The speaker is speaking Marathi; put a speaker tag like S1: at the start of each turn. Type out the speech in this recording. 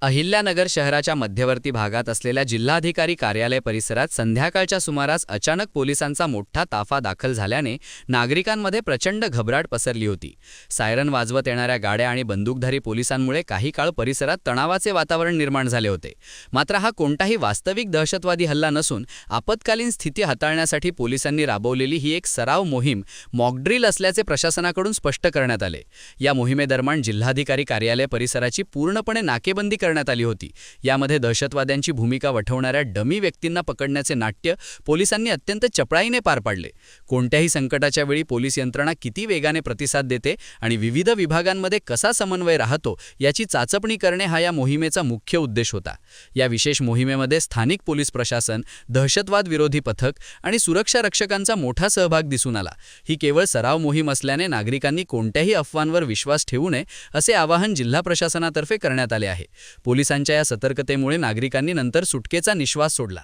S1: अहिल्यानगर शहराच्या मध्यवर्ती भागात असलेल्या जिल्हाधिकारी कार्यालय परिसरात संध्याकाळच्या सुमारास अचानक पोलिसांचा मोठा ताफा दाखल झाल्याने नागरिकांमध्ये प्रचंड घबराट पसरली होती। सायरन वाजवत येणाऱ्या गाड्या आणि बंदूकधारी पोलिसांमुळे काही काळ परिसरात तणावाचे वातावरण निर्माण झाले होते। मात्र हा कोणताही वास्तविक दहशतवादी हल्ला नसून आपत्कालीन स्थिती हाताळण्यासाठी पोलिसांनी राबवलेली ही एक सराव मोहीम मॉकड्रिल असल्याचे प्रशासनाकडून स्पष्ट करण्यात आले। या मोहिमेदरम्यान जिल्हाधिकारी कार्यालय परिसराची पूर्णपणे नाकेबंदी करण्यात आली होती। यामध्ये दहशतवाद्यांची भूमिका वठवणाऱ्या डमी व्यक्तींना पकडण्याचे नाट्य पोलिसांनी अत्यंत चपळाईने पार पाडले। कोणत्याही संकटाच्या वेळी पोलीस यंत्रणा किती वेगाने प्रतिसाद देते आणि विविध विभागांमध्ये कसा समन्वय राहतो याची चाचपणी करणे हा या मोहिमेचा मुख्य उद्देश होता। या विशेष मोहिमेमध्ये स्थानिक पोलीस प्रशासन, दहशतवाद विरोधी पथक आणि सुरक्षा रक्षकांचा मोठा सहभाग दिसून आला। ही केवळ सराव मोहीम असल्याने नागरिकांनी कोणत्याही अफवांवर विश्वास ठेवू नये असे आवाहन जिल्हा प्रशासनातर्फे करण्यात आले आहे। पोलिसांच्या या सतर्कतेमुळे नागरिकांनी नंतर सुटकेचा निश्वास सोडला।